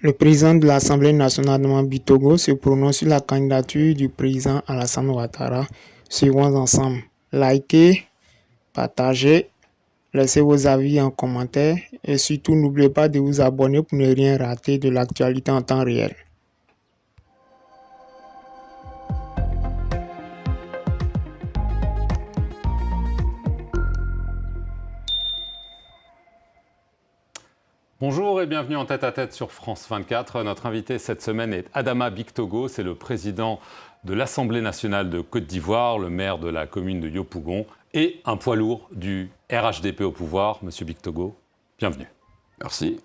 Le président de l'Assemblée nationale de Togo se prononce sur la candidature du président Alassane Ouattara. Suivons ensemble. Likez, partagez, laissez vos avis en commentaire et surtout n'oubliez pas de vous abonner pour ne rien rater de l'actualité en temps réel. Bonjour et bienvenue en tête-à-tête sur France 24. Notre invité cette semaine est Adama Bictogo, c'est le président de l'Assemblée nationale de Côte d'Ivoire, le maire de la commune de Yopougon et un poids lourd du RHDP au pouvoir. Monsieur Bictogo, bienvenue. Merci.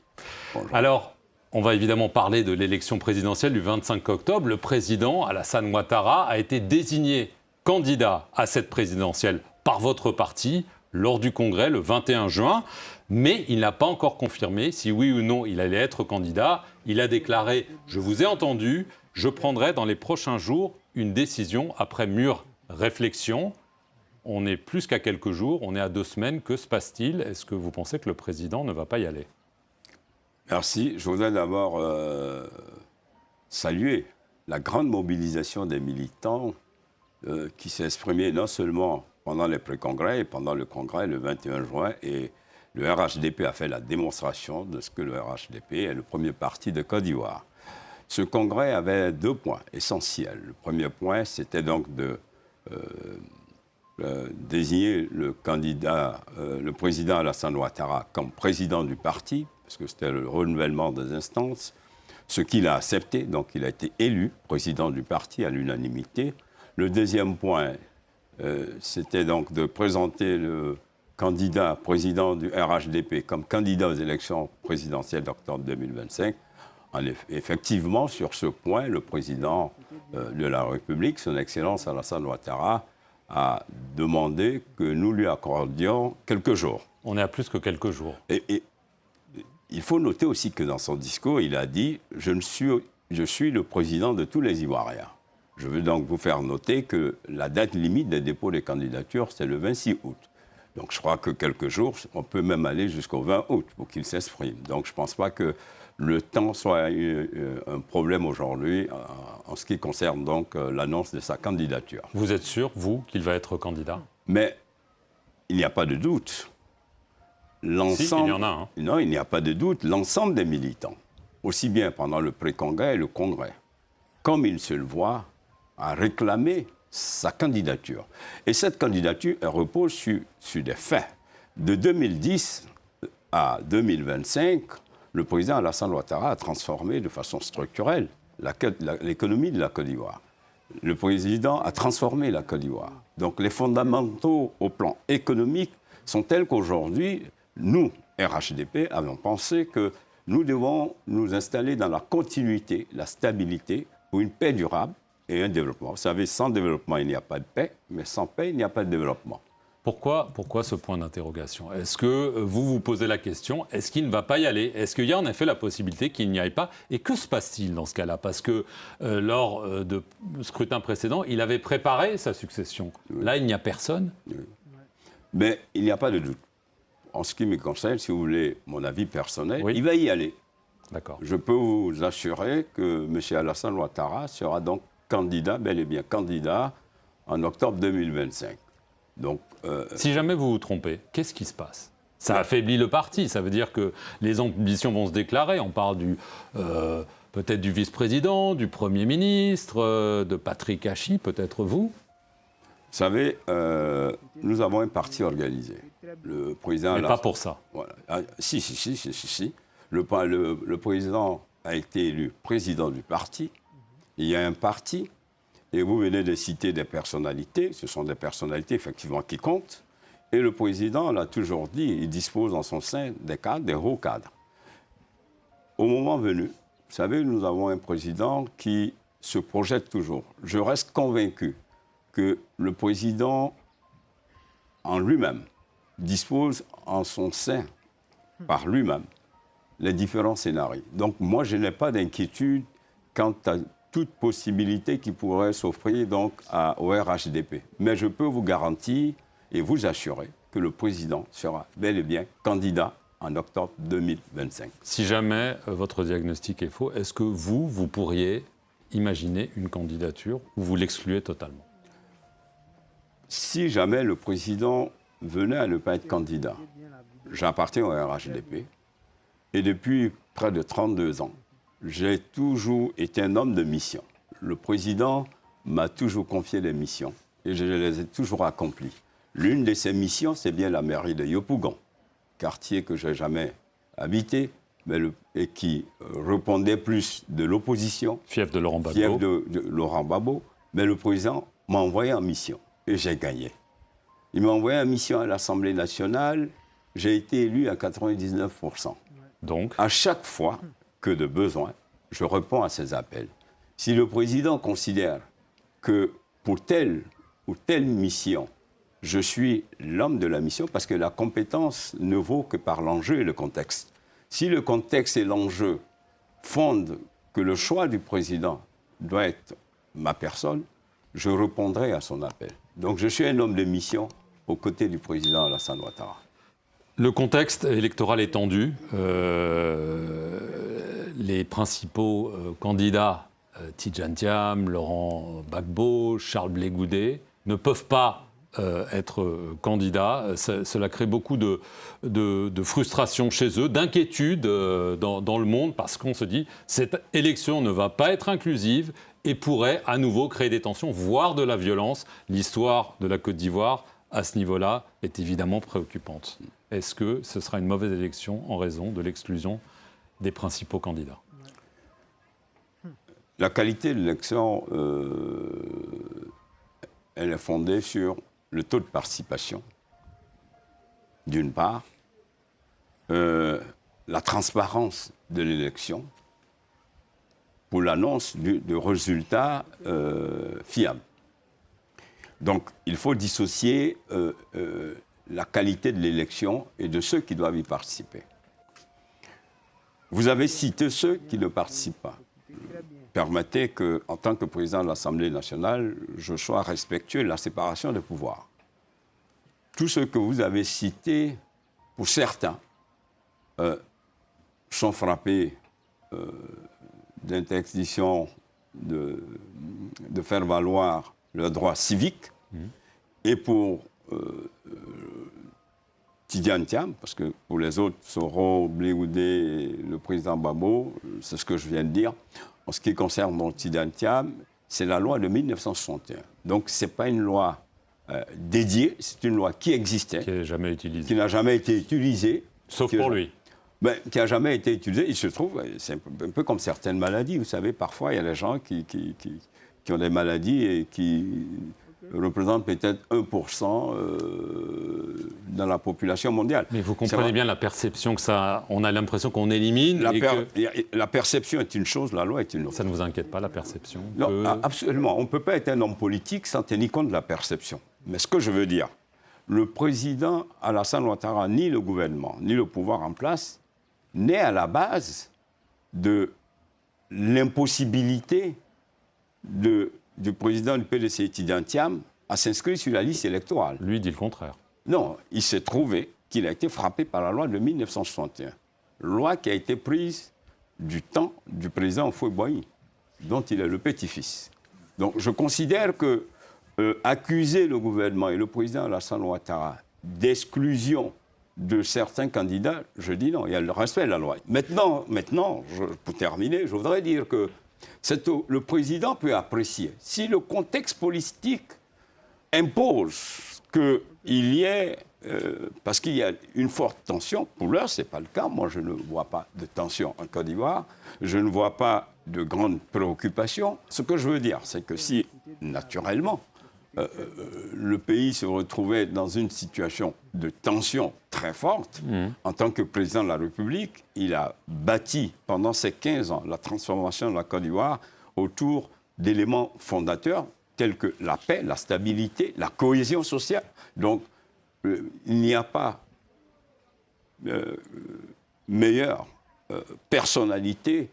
Bonjour. Alors, on va évidemment parler de l'élection présidentielle du 25 octobre. Le président Alassane Ouattara a été désigné candidat à cette présidentielle par votre parti lors du congrès le 21 juin. Mais il n'a pas encore confirmé si oui ou non il allait être candidat. Il a déclaré « Je vous ai entendu, je prendrai dans les prochains jours une décision après mûre réflexion ». On est plus qu'à quelques jours, on est à 2 semaines. Que se passe-t-il? Est-ce que vous pensez que le président ne va pas y aller? Merci. Je voudrais d'abord saluer la grande mobilisation des militants qui s'est exprimée non seulement pendant les pré-congrès et pendant le congrès le 21 juin. Et le RHDP a fait la démonstration de ce que le RHDP est le premier parti de Côte d'Ivoire. Ce congrès avait 2 points essentiels. Le premier point, c'était donc de désigner le candidat, le président Alassane Ouattara comme président du parti, parce que c'était le renouvellement des instances, ce qu'il a accepté, donc il a été élu président du parti à l'unanimité. Le deuxième point, c'était donc de présenter le candidat président du RHDP comme candidat aux élections présidentielles d'octobre 2025. Effectivement, sur ce point, le président de la République, son Excellence Alassane Ouattara, a demandé que nous lui accordions quelques jours. On est à plus que quelques jours. Et il faut noter aussi que dans son discours, il a dit « Je suis le président de tous les Ivoiriens ». Je veux donc vous faire noter que la date limite des dépôts des candidatures, c'est le 26 août. Donc je crois que quelques jours, on peut même aller jusqu'au 20 août pour qu'il s'exprime. Donc je ne pense pas que le temps soit un problème aujourd'hui en ce qui concerne donc l'annonce de sa candidature. Vous êtes sûr, vous, qu'il va être candidat? Mais il n'y a pas de doute. Si, il y en a. Hein. Non, il n'y a pas de doute. L'ensemble des militants, aussi bien pendant le pré-congrès et le congrès, comme ils se le voient, a réclamé sa candidature. Et cette candidature, elle repose sur des faits. De 2010 à 2025, le président Alassane Ouattara a transformé de façon structurelle l'économie de la Côte d'Ivoire. Le président a transformé la Côte d'Ivoire. Donc les fondamentaux au plan économique sont tels qu'aujourd'hui, nous, RHDP, avons pensé que nous devons nous installer dans la continuité, la stabilité, pour une paix durable et un développement. Vous savez, sans développement, il n'y a pas de paix, mais sans paix, il n'y a pas de développement. Pourquoi ce point d'interrogation? Est-ce que vous vous posez la question, est-ce qu'il ne va pas y aller? Est-ce qu'il y a en effet la possibilité qu'il n'y aille pas? Et que se passe-t-il dans ce cas-là? Parce que lors de scrutin précédent, il avait préparé sa succession. Oui. Là, il n'y a personne. Oui. Mais il n'y a pas de doute. En ce qui me concerne, si vous voulez mon avis personnel, oui, il va y aller. D'accord. Je peux vous assurer que M. Alassane Ouattara sera donc candidat, bel et bien candidat, en octobre 2025. Donc, si jamais vous vous trompez, qu'est-ce qui se passe? Ça affaiblit le parti, ça veut dire que les ambitions vont se déclarer. On parle peut-être du vice-président, du Premier ministre, de Patrick Hachi, peut-être vous? Vous savez, nous avons un parti organisé. Le président... Mais pas pour ça. Voilà. Ah, si. Le président a été élu président du parti. Il y a un parti, et vous venez de citer des personnalités. Ce sont des personnalités, effectivement, qui comptent. Et le président l'a toujours dit, il dispose en son sein des cadres, des hauts cadres. Au moment venu, vous savez, nous avons un président qui se projette toujours. Je reste convaincu que le président, en lui-même, dispose en son sein, par lui-même, les différents scénarios. Donc moi, je n'ai pas d'inquiétude quant à toute possibilité qui pourrait s'offrir donc au RHDP. Mais je peux vous garantir et vous assurer que le président sera bel et bien candidat en octobre 2025. Si jamais votre diagnostic est faux, est-ce que vous pourriez imaginer une candidature ou vous l'excluez totalement? Si jamais le président venait à ne pas être candidat, j'appartiens au RHDP et depuis près de 32 ans, j'ai toujours été un homme de mission. Le président m'a toujours confié des missions et je les ai toujours accomplies. L'une de ces missions, c'est bien la mairie de Yopougon, quartier que je n'ai jamais habité, et qui répondait plus de l'opposition. Fief de Laurent Gbagbo. Fief de Laurent Gbagbo. Mais le président m'a envoyé en mission et j'ai gagné. Il m'a envoyé en mission à l'Assemblée nationale. J'ai été élu à 99%. Donc, à chaque fois que de besoin, je réponds à ces appels. Si le président considère que pour telle ou telle mission, je suis l'homme de la mission, parce que la compétence ne vaut que par l'enjeu et le contexte. Si le contexte et l'enjeu fondent que le choix du président doit être ma personne, je répondrai à son appel. Donc je suis un homme de mission aux côtés du président Alassane Ouattara. le contexte électoral est tendu. Les principaux candidats, Tidjane Thiam, Laurent Gbagbo, Charles Blé Goudet, ne peuvent pas être candidats. Cela crée beaucoup de frustration chez eux, d'inquiétude dans le monde, parce qu'on se dit cette élection ne va pas être inclusive et pourrait à nouveau créer des tensions, voire de la violence. L'histoire de la Côte d'Ivoire, à ce niveau-là, est évidemment préoccupante. Est-ce que ce sera une mauvaise élection en raison de l'exclusion des principaux candidats ? La qualité de l'élection, elle est fondée sur le taux de participation, d'une part, la transparence de l'élection pour l'annonce de résultats fiables. Donc, il faut dissocier la qualité de l'élection et de ceux qui doivent y participer. Vous avez cité ceux qui ne participent pas. Permettez qu'en tant que président de l'Assemblée nationale, je sois respectueux de la séparation des pouvoirs. Tous ceux que vous avez cités, pour certains, sont frappés d'interdiction de faire valoir leurs droits civiques. Et pour Tidjane Thiam, parce que pour les autres, Soro, Blé Goudet et le président Gbagbo, c'est ce que je viens de dire. En ce qui concerne donc Tidjane Thiam, c'est la loi de 1961. Donc ce n'est pas une loi dédiée, c'est une loi qui existait. Qui n'a jamais utilisée. Qui n'a jamais été utilisée. Sauf pour lui. Qui n'a jamais été utilisée. Il se trouve, c'est un peu comme certaines maladies. Vous savez, parfois, il y a des gens qui ont des maladies et qui représentent peut-être 1% dans la population mondiale. Mais vous comprenez bien la perception que ça... On a l'impression qu'on élimine La perception est une chose, la loi est une autre. Ça ne vous inquiète pas, la perception Non, absolument. On ne peut pas être un homme politique sans tenir compte de la perception. Mais ce que je veux dire, le président Alassane Ouattara, ni le gouvernement, ni le pouvoir en place, n'est à la base de l'impossibilité du président du PDC, Tidjane Thiam, à s'inscrire sur la liste électorale. Lui dit le contraire. Non, il s'est trouvé qu'il a été frappé par la loi de 1961. Loi qui a été prise du temps du président Houphouët-Boigny, dont il est le petit-fils. Donc je considère que accuser le gouvernement et le président Alassane Ouattara d'exclusion de certains candidats, je dis non, il y a le respect de la loi. Maintenant pour terminer, je voudrais dire que le président peut apprécier. Si le contexte politique impose qu'il y ait, parce qu'il y a une forte tension, pour l'heure, ce n'est pas le cas. Moi, je ne vois pas de tension en Côte d'Ivoire. Je ne vois pas de grandes préoccupations. Ce que je veux dire, c'est que si, naturellement, le pays se retrouvait dans une situation de tension très forte, en tant que président de la République, il a bâti pendant ces 15 ans la transformation de la Côte d'Ivoire autour d'éléments fondateurs tels que la paix, la stabilité, la cohésion sociale. Donc, il n'y a pas meilleure personnalité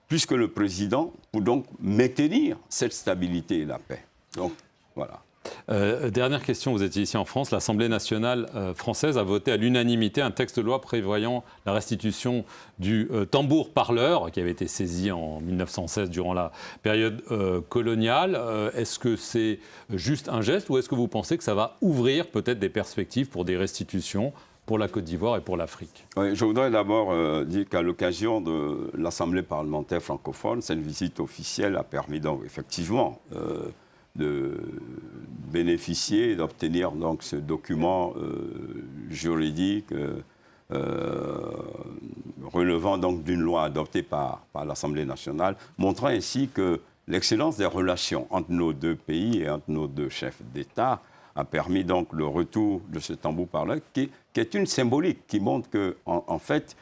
plus que le président pour donc maintenir cette stabilité et la paix. Donc, voilà. Dernière question, vous étiez ici en France. L'Assemblée nationale française a voté à l'unanimité un texte de loi prévoyant la restitution du tambour parleur qui avait été saisi en 1916 durant la période coloniale. Est-ce que c'est juste un geste ou est-ce que vous pensez que ça va ouvrir peut-être des perspectives pour des restitutions pour la Côte d'Ivoire et pour l'Afrique? Oui, je voudrais d'abord dire qu'à l'occasion de l'Assemblée parlementaire francophone, cette visite officielle a permis donc effectivement de bénéficier, d'obtenir donc ce document juridique relevant donc d'une loi adoptée par l'Assemblée nationale, montrant ainsi que l'excellence des relations entre nos deux pays et entre nos deux chefs d'État a permis donc le retour de ce tambour parleur qui est une symbolique qui montre qu'en fait,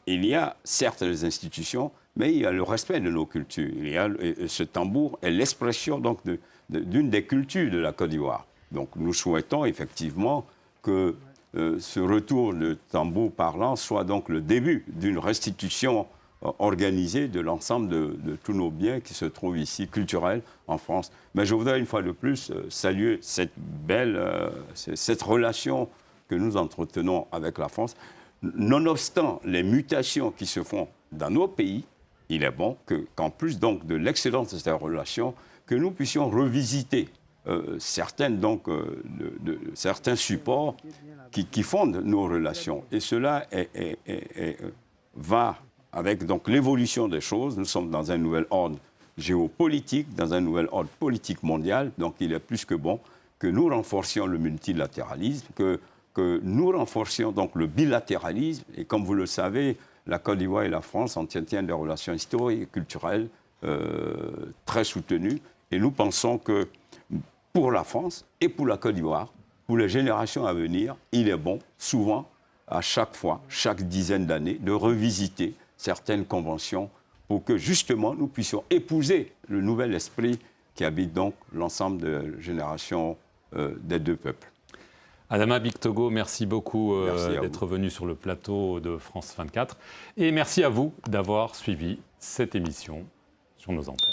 il y a certes les institutions, mais il y a le respect de nos cultures. Ce tambour est l'expression donc d'une des cultures de la Côte d'Ivoire. Donc nous souhaitons effectivement que ce retour de tambour parlant soit donc le début d'une restitution organisée de l'ensemble de tous nos biens qui se trouvent ici, culturels, en France. Mais je voudrais une fois de plus saluer cette relation que nous entretenons avec la France. Nonobstant les mutations qui se font dans nos pays, il est bon qu'en plus donc de l'excellence de cette relation, que nous puissions revisiter certains supports qui fondent nos relations. Et cela va avec donc l'évolution des choses. Nous sommes dans un nouvel ordre géopolitique, dans un nouvel ordre politique mondial. Donc il est plus que bon que nous renforcions le multilatéralisme, que nous renforcions donc le bilatéralisme. Et comme vous le savez, la Côte d'Ivoire et la France entretiennent des relations historiques et culturelles très soutenues. Et nous pensons que pour la France et pour la Côte d'Ivoire, pour les générations à venir, il est bon, souvent, à chaque fois, chaque dizaine d'années, de revisiter certaines conventions pour que, justement, nous puissions épouser le nouvel esprit qui habite donc l'ensemble des générations des deux peuples. Adama Bictogo, merci beaucoup d'être venu sur le plateau de France 24. Et merci à vous d'avoir suivi cette émission sur nos antennes.